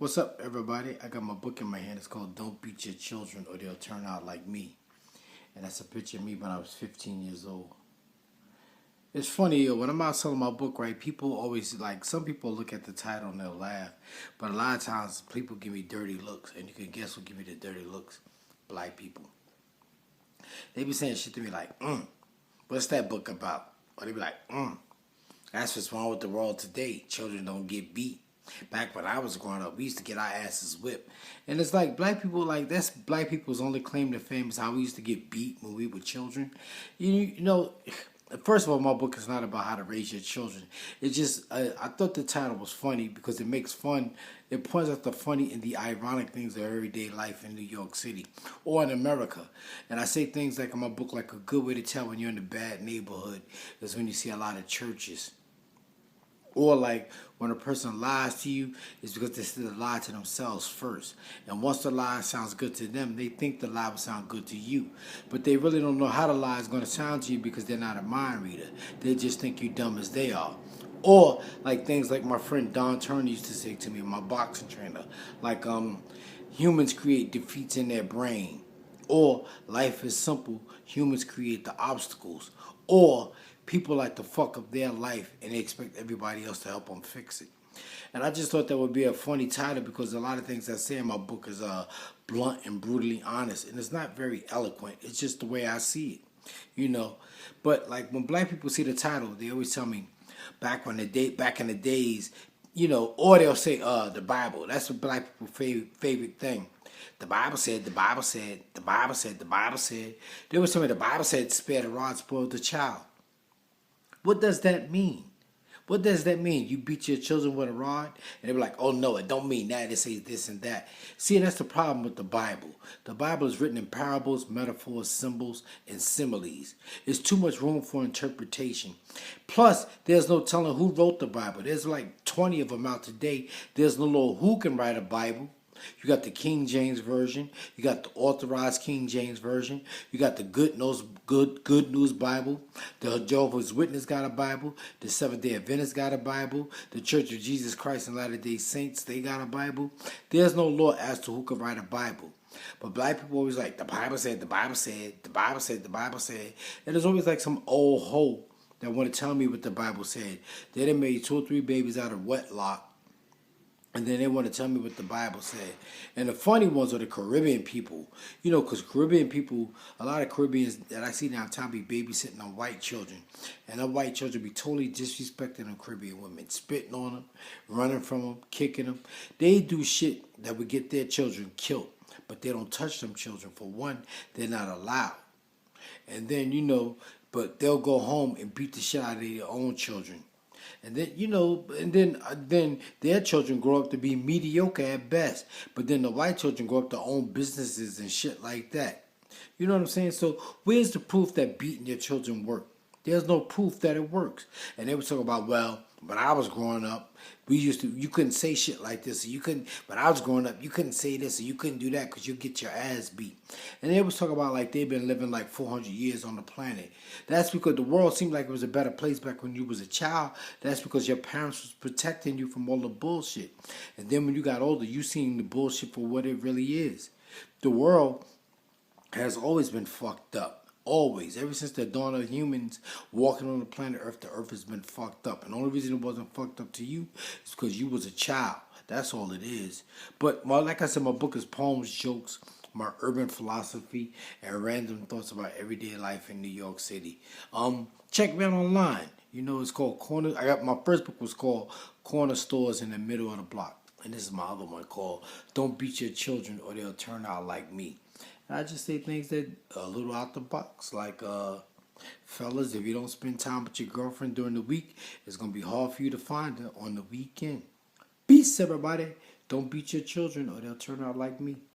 What's up, everybody? I got my book in my hand. It's called Don't Beat Your Children or They'll Turn Out Like Me. And that's a picture of me when I was 15 years old. It's funny, when I'm out selling my book, right, people always, some people look at the title and they'll laugh. But a lot of times, people give me dirty looks. And you can guess who give me the dirty looks? Black people. They be saying shit to me like, what's that book about? Or they be like, that's what's wrong with the world today. Children don't get beat. Back when I was growing up, we used to get our asses whipped. And it's like black people, that's black people's only claim to fame is how we used to get beat when we were children. You know, first of all, my book is not about how to raise your children. It's just, I thought the title was funny because it makes fun. It points out the funny and the ironic things of everyday life in New York City or in America. And I say things like in my book, like a good way to tell when you're in a bad neighborhood is when you see a lot of churches. Or like when a person lies to you, it's because they still lie to themselves first. And once the lie sounds good to them, they think the lie will sound good to you. But they really don't know how the lie is going to sound to you because they're not a mind reader. They just think you dumb as they are. Or like things like my friend Don Turner used to say to me, my boxing trainer. Like humans create defeats in their brain. Or life is simple, humans create the obstacles. Or people like to fuck up their life and they expect everybody else to help them fix it. And I just thought that would be a funny title because a lot of things I say in my book is blunt and brutally honest. And it's not very eloquent. It's just the way I see it, you know. But like when black people see the title, they always tell me back in the days, you know, or they'll say the Bible. That's what black people's favorite thing. The Bible said, the Bible said, the Bible said, the Bible said. They always tell me the Bible said, spare the rod, spoil the child. What does that mean? What does that mean? You beat your children with a rod? And they be like, oh no, it don't mean that. It says this and that. See, and that's the problem with the Bible. The Bible is written in parables, metaphors, symbols, and similes. There's too much room for interpretation. Plus, there's no telling who wrote the Bible. There's like 20 of them out today. There's no Lord who can write a Bible. You got the King James Version. You got the authorized King James Version. You got the Good News Bible. The Jehovah's Witness got a Bible. The Seventh-day Adventists got a Bible. The Church of Jesus Christ and Latter-day Saints, they got a Bible. There's no law as to who could write a Bible. But black people always like, the Bible said, the Bible said, the Bible said, the Bible said. And there's always like some old hoe that want to tell me what the Bible said. They done made 2 or 3 babies out of wedlock. And then they want to tell me what the Bible said. And the funny ones are the Caribbean people. You know, because Caribbean people, a lot of Caribbeans that I see downtown be babysitting on white children. And the white children be totally disrespecting them Caribbean women. Spitting on them, running from them, kicking them. They do shit that would get their children killed. But they don't touch them children. For one, they're not allowed. And then, you know, but they'll go home and beat the shit out of their own children. And then, you know, and then their children grow up to be mediocre at best. But then the white children grow up to own businesses and shit like that. You know what I'm saying? So where's the proof that beating your children work? There's no proof that it works. And they were talking about, well, when I was growing up, you couldn't say shit like this. When I was growing up, you couldn't say this or you couldn't do that because you'll get your ass beat. And they was talking about like they've been living like 400 years on the planet. That's because the world seemed like it was a better place back when you was a child. That's because your parents was protecting you from all the bullshit. And then when you got older, you seen the bullshit for what it really is. The world has always been fucked up. Always. Ever since the dawn of humans walking on the planet Earth, the Earth has been fucked up. And the only reason it wasn't fucked up to you is because you was a child. That's all it is. But like I said, my book is poems, jokes, my urban philosophy, and random thoughts about everyday life in New York City. Check me out online. You know, it's called Corner. My first book was called Corner Stores in the Middle of the Block. And this is my other one called Don't Beat Your Children or They'll Turn Out Like Me. And I just say things that are a little out the box. Like, fellas, if you don't spend time with your girlfriend during the week, it's going to be hard for you to find her on the weekend. Peace, everybody. Don't beat your children or they'll turn out like me.